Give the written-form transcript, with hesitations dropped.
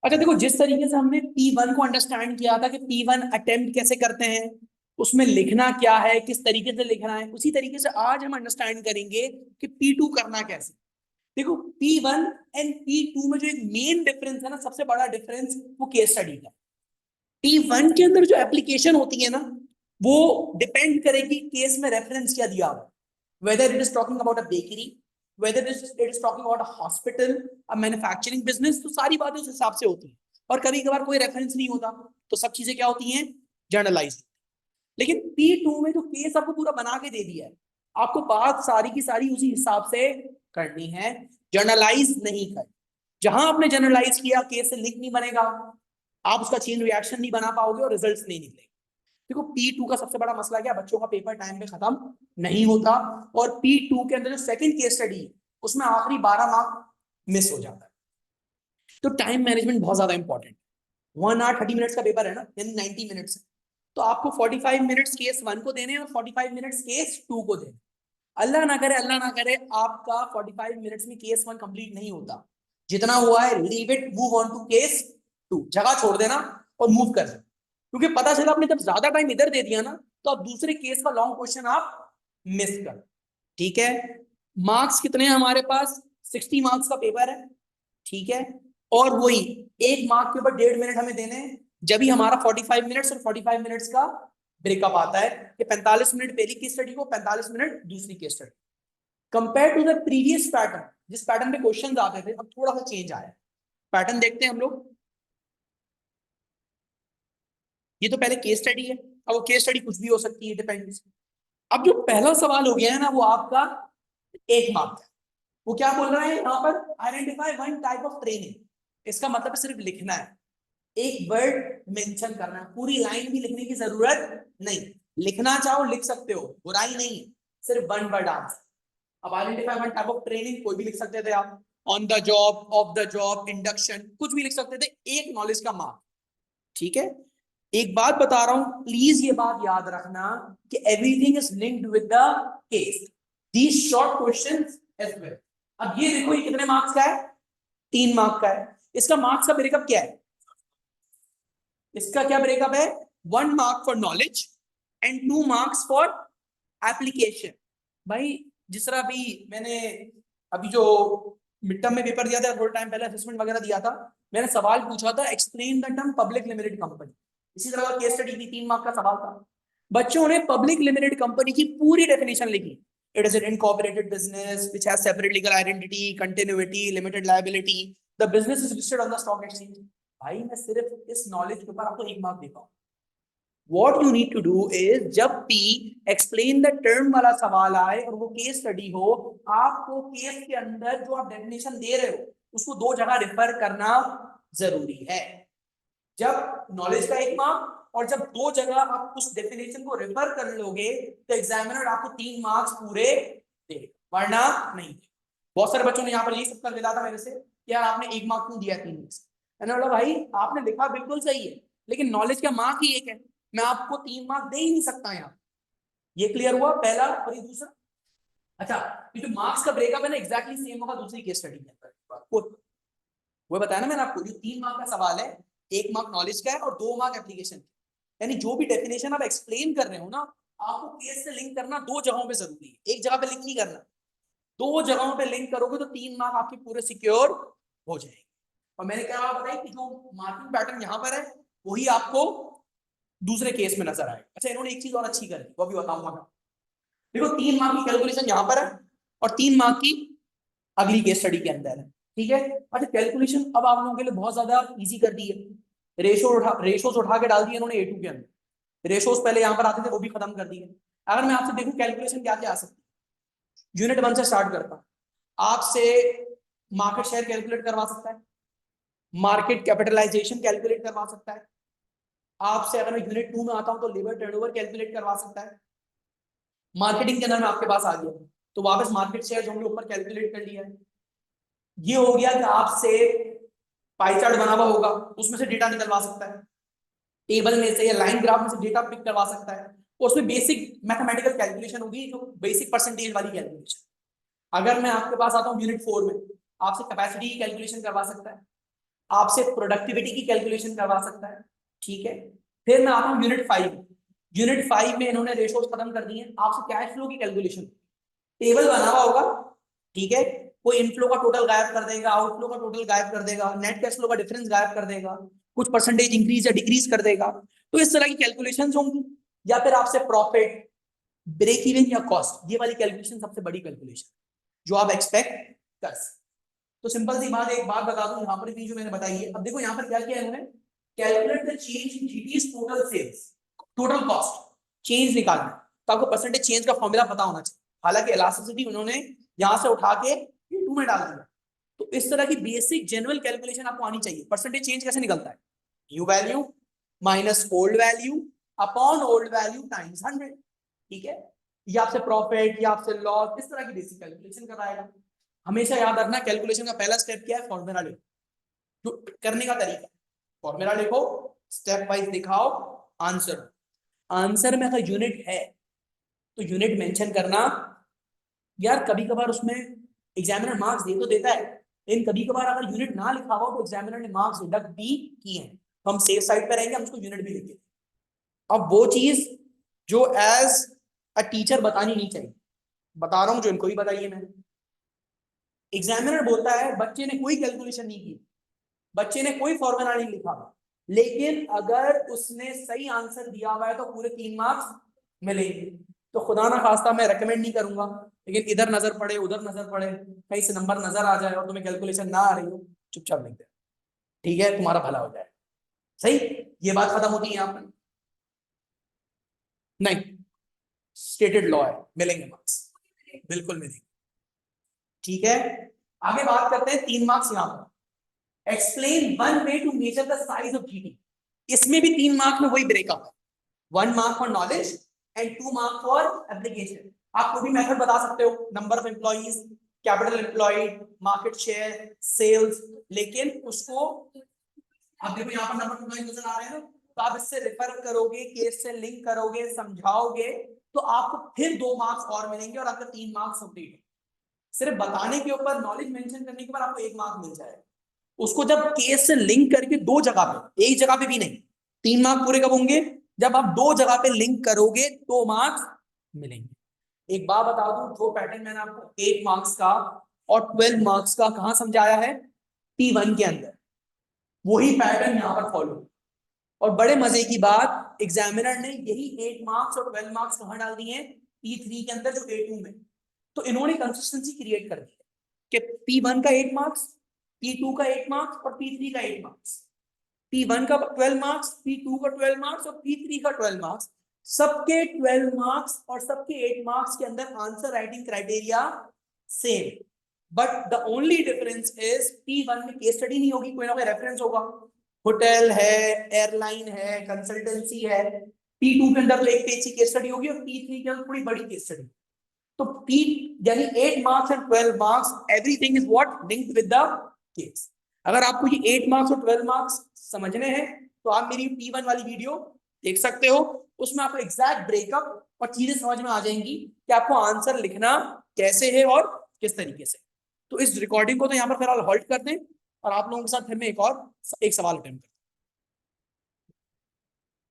अच्छा देखो, जिस तरीके से हमने P1 को अंडरस्टैंड किया था कि P1 अटेम्प्ट कैसे करते हैं, उसमें लिखना क्या है, किस तरीके से लिखना है, उसी तरीके से आज हम अंडरस्टैंड करेंगे कि P2 करना कैसे। देखो, P1 एंड P2 में जो एक मेन डिफरेंस है ना, सबसे बड़ा डिफरेंस, वो केस स्टडी का। P1 के अंदर जो एप्लीकेशन होती है ना, वो डिपेंड करेगी केस में रेफरेंस क्या दिया हुआ, whether it is talking about a bakery, whether it is talking about a hospital, a manufacturing business, तो सारी बातें उस हिसाब से होती हैं। और कभी कभार कोई रेफरेंस नहीं होता, तो सब चीजें क्या होती हैं, जर्नलाइज। लेकिन P2 में जो केस आपको पूरा बना के दे दिया है, आपको बात सारी की सारी उसी हिसाब से करनी है, जर्नलाइज नहीं कर। जहां आपने जनरलाइज किया, केस से लिंक नहीं बनेगा, आप उसका चेन रिएक्शन नहीं बना पाओगे और रिजल्ट्स नहीं निकलेंगे। देखो, P2 का सबसे बड़ा मसला क्या, बच्चों का पेपर टाइम पे खत्म नहीं होता। और P2 के अंदर जो सेकंड केस स्टडी, उसमें आखिरी 12 मार्क मिस हो जाता है। तो टाइम मैनेजमेंट बहुत ज्यादा इंपॉर्टेंट। 1 आवर 30 मिनट्स का पेपर है ना, यानी 90 मिनट्स है। तो आपको 45 मिनट्स केस 1 को देने हैं और 45 मिनट्स केस 2 को देने। अल्लाह ना करे आपका 45 मिनट्स में केस 1 कंप्लीट नहीं होता, जितना हुआ है leave it, move on to case 2, जगह छोड़ देना और मूव कर देना। क्योंकि पता चला आपने जब ज्यादा टाइम इधर दे दिया ना, तो आप दूसरे केस का लॉन्ग क्वेश्चन आप मिस कर। ठीक है, मार्क्स कितने हैं हमारे पास, 60 मार्क्स का पेपर है। ठीक है, और वही 1 मार्क के ऊपर 1.5 मिनट हमें देने हैं। जब ही हमारा 45 मिनट्स और 45 मिनट्स का ब्रेकअप आता है कि 45 मिनट पहली केस स्टडी को, 45 मिनट दूसरी case study. Compare to the previous pattern, जिस पैटर्न पे क्वेश्चंस आते थे, अब थोड़ा सा चेंज आया है। पैटर्न देखते हैं हम लोग। ये तो पहले केस स्टडी है, अब वो केस स्टडी कुछ भी हो सकती है, डिपेंड्स। अब जो पहला सवाल हो गया है ना, वो आपका 1 मार्क है। वो क्या बोल रहा है यहाँ पर, identify one type of training. इसका मतलब सिर्फ लिखना है, एक वर्ड मेंशन करना है, पूरी लाइन भी लिखने की जरूरत नहीं। लिखना चाहो लिख सकते हो, बुराई नहीं है, सिर्फ वन वर्ड आंसर। अब identify one type of training कोई भी लिख सकते थे आप, on the job, of the job, induction, कुछ भी लिख सकते थे, एक नॉलेज का मार्क। ठीक है, एक बात बता रहा हूं, प्लीज ये बात याद रखना कि everything is linked with the case, these short questions as well. अब ये देखो, ये कितने मार्क्स का है, 3 मार्क का है। इसका मार्क्स का ब्रेकअप क्या है, इसका क्या ब्रेकअप है, 1 mark for knowledge and 2 marks for application. भाई, जिस तरह अभी मैंने अभी जो मिड टर्म में पेपर दिया था, थोड़ा टाइम पहले असेसमेंट वगैरह दिया था, मैंने सवाल पूछा था, explain the term public limited company. इसी तरह का केस स्टडी थी, 3 मार्क का सवाल था। बच्चों ने पब्लिक लिमिटेड कंपनी की पूरी डेफिनेशन लिखी। It is an incorporated business which has separate legal identity, continuity, limited liability, the business is listed on the stock exchange. भाई, मैं सिर्फ इस नॉलेज के ऊपर आपको 1 मार्क देता हूँ। What you need to do is, जब भी एक्सप्लेन द टर्म वाला सवाल आए और वो केस स्टडी हो, आपको केस के अंदर जो आप डेफिनेशन दे रहे हो, उसको 2 जगह रेफर करना जरूरी है। जब नॉलेज का 1 मार्क, और जब 2 जगह आप उस डेफिनेशन को रेफर कर लोगे, तो एग्जामिनर आपको 3 मार्क्स पूरे देगा, वरना नहीं। बहुत सारे बच्चों ने यहाँ पर यही सब कर दिया था मेरे से कि यार आपने 1 मार्क क्यों दिया 3 मार्क्स। मैंने बोला भाई, आपने लिखा बिल्कुल सही है, लेकिन नॉलेज का मार्क ही एक है, मैं आपको 3 मार्क दे ही नहीं सकता यहाँ। ये क्लियर हुआ पहला, और ये दूसरा। अच्छा, ये जो मार्क्स का ब्रेकअप है ना, एग्जैक्टली सेम होगा दूसरी केस स्टडी के अंदर। वो बताया ना मैंने आपको, जो 3 मार्क का सवाल है, 1 मार्क नॉलेज का है और 2 मार्क एप्लीकेशन। यानी जो भी डेफिनेशन आप एक्सप्लेन कर रहे हो ना, आपको केस से लिंक करना 2 जगहों पे जरूरी है, एक जगह पे लिंक नहीं करना। 2 जगहों पे लिंक करोगे तो 3 मार्क आपके पूरे सिक्योर हो जाएंगे। और मैंने क्या बताया कि जो मार्किंग पैटर्न यहाँ पर है, वही आपको दूसरे केस में नजर आएगा। अच्छा, इन्होंने एक चीज और अच्छी करी, वो भी बताऊंगा मैं। देखो, 3 मार्क की कैलकुलेशन यहाँ पर है और 3 मार्क की अगली केस स्टडी के अंदर है। ठीक है, अच्छा, कैलकुलेशन अब आप लोगों के लिए बहुत ज्यादा इजी कर दी है। रेशोस उठा के डाल दिए इन्होंने A2 के अंदर। रेशोस पहले यहाँ पर आते थे, वो भी खत्म कर दिए। अगर मैं आपसे देखूं कैलकुलेशन क्या क्या आ सकती है, यूनिट 1 से स्टार्ट करता हूं। आपसे मार्केट शेयर कैलकुलेट करवा सकता है, मार्केट कैपिटलाइजेशन कैलकुलेट करवा सकता है। आपसे अगर मैं यूनिट 2 में आता हूं तो लेबर टर्नओवर कैलकुलेट करवा सकता है। मार्केटिंग के अंदर में आपके पास आ गया, तो वापस मार्केट शेयर हमने ऊपर कैलकुलेट कर लिया है। ये हो गया कि आपसे पाई चार्ट बना हुआ होगा, उसमें से डेटा निकलवा सकता है, टेबल में से या लाइन ग्राफ में से डेटा पिक करवा सकता है। उसमें बेसिक मैथमेटिकल कैलकुलेशन होगी, जो बेसिक परसेंटेज वाली कैलकुलेशन। अगर मैं आपके पास आता हूँ यूनिट 4 में, आपसे कैपेसिटी की कैलकुलेशन करवा सकता है, आपसे प्रोडक्टिविटी की कैलकुलेशन करवा सकता है, ठीक है। फिर मैं आता हूँ यूनिट 5 में इन्होंने रेशोज खत्म कर दिए, आपसे कैश फ्लो की कैलकुलेशन, टेबल बना हुआ होगा, ठीक है, कोई इनफ्लो का टोटल गायब कर देगा, आउटफ्लो का टोटल गायब कर देगा, नेट कैश फ्लो का डिफरेंस गायब कर देगा, कुछ परसेंटेज इंक्रीज या डिक्रीज कर देगा। तो इस तरह की कैलकुलेशंस होंगी। या फिर आपसे प्रॉफिट, ब्रेक इवन या कॉस्ट, ये वाली कैलकुलेशन सबसे बड़ी कैलकुलेशन जो आप एक्सपेक्ट कर सकते। तो सिंपल सी बात, एक बात बता दूं यहाँ पर भी जो मैंने बताई है। अब देखो यहाँ पर क्या किया है इन्होंने, calculate the change in GTS total sales, total cost change निकालना, तो आपको परसेंटेज चेंज का फॉर्मूला पता होना चाहिए। हालांकि इलास्टिसिटी उन्होंने यहां से उठा के इनटू में डाल दिया। तो इस तरह की बेसिक जनरल कैलकुलेशन आपको आनी चाहिए। परसेंटेज चेंज कैसे निकलता है, new value minus old value upon old value times 100, ठीक है। या आपसे प्रॉफिट या आपसे लॉस, इस तरह की बेसिक कैलकुलेशन कराएगा। हमेशा याद रखना कैलकुलेशन का पहला स्टेप क्या है, फॉर्मूला लिखो। जो करने का तरीका, फॉर्मूला लिखो, स्टेप वाइज दिखाओ, आंसर, आंसर में अगर यूनिट है तो यूनिट मेंशन करना। यार कभी कभार उसमें एग्जामिनर मार्क्स दे तो देता है, लेकिन कभी कभार अगर यूनिट ना लिखा हुआ तो एग्जामिनर ने मार्क्स डिडक्ट भी किए हैं, तो हम सेफ साइड पे रहेंगे, हम उसको यूनिट भी लिखेंगे। अब वो चीज जो एज अ टीचर बतानी नहीं चाहिए, बता रहा हूं जो इनको भी बताइए मैंने। एग्जामिनर बोलता है बच्चे ने कोई कैलकुलेशन नहीं की, बच्चे ने कोई फॉर्मूला नहीं लिखा, लेकिन अगर उसने सही आंसर दिया हुआ है तो पूरे 3 मार्क्स मिलेंगे। तो खुदा ना खास्ता मैं रेकमेंड नहीं करूंगा, लेकिन इधर नजर पड़े उधर नजर पड़े, कहीं से नंबर नजर आ जाए और तुम्हें कैलकुलेशन ना आ रही हो, चुपचाप लिख दे, ठीक है, तुम्हारा भला हो जाए। सही, ये बात खत्म होती है यहाँ पर। नहीं, स्टेटेड लॉ है, मिलेंगे मार्क्स, बिल्कुल मिलेंगे, ठीक है। आगे बात करते हैं 3 मार्क्स यहाँ पर। Explain one way to measure the size of GD. इसमें भी 3 मार्क में वही ब्रेकअप है, 1 mark for knowledge and 2 mark for application. आप कोई भी मेथड बता सकते हो, number of employees, capital employed, market share, sales, लेकिन उसको आप देखो यहाँ पर नंबर ऑफ एम्प्लॉइज नजर आ रहे हैं ना, तो आप इससे रेफर करोगे, केस से लिंक करोगे, समझाओगे, तो आपको फिर 2 मार्क्स और मिलेंगे और आपका 3 मार्क्स कंप्लीट। सिर्फ बताने के ऊपर, नॉलेज मेंशन करने के बाद आपको 1 मार्क मिल जाएगा। उसको जब केस से लिंक करके 2 जगह पे, एक जगह पे भी नहीं, 3 मार्क पूरे कब होंगे, जब आप 2 जगह पे लिंक करोगे तो मार्क्स मिलेंगे। एक बात बता दूं, जो पैटर्न मैंने आपको 8 मार्क्स का और 12 मार्क्स का कहां समझाया है, P1 के अंदर, वही पैटर्न यहां पर फॉलो। और बड़े मजे की बात, एग्जामिनर ने यही 8 मार्क्स और 12 मार्क्स कहां डाल दिए हैं, P3 के अंदर, जो A2 में। तो इन्होंने कंसिस्टेंसी क्रिएट कर दी कि P1 का 8 मार्क्स, P2 का 8 मार्क्स और P3 का 8 मार्क्स, P1 का 12 मार्क्स, P2 का 12 मार्क्स और P3 का 12 मार्क्स। सबके 12 मार्क्स और सबके 8 मार्क्स के अंदर answer writing criteria same, but the only difference is P1 में केस स्टडी नहीं होगी, कोई ना कोई रेफरेंस होगा, होटल है, एयरलाइन है, कंसल्टेंसी है। P2 के अंदर तो एक पेज की केस स्टडी होगी और P3 के अंदर थोड़ी बड़ी केस स्टडी। तो P यानी 8 marks and 12 marks, everything is what linked with the case. अगर आपको ये 8 मार्क्स और 12 मार्क्स समझने हैं तो आप मेरी P1 वाली वीडियो देख सकते हो, उसमें आपको एग्जैक्ट ब्रेकअप और चीजें समझ में आ जाएंगी कि आपको आंसर लिखना कैसे है और किस तरीके से। तो इस रिकॉर्डिंग को तो यहाँ पर फिलहाल हॉल्ट कर दें और आप लोगों के साथ फिर मैं एक सवाल अटेम्प्ट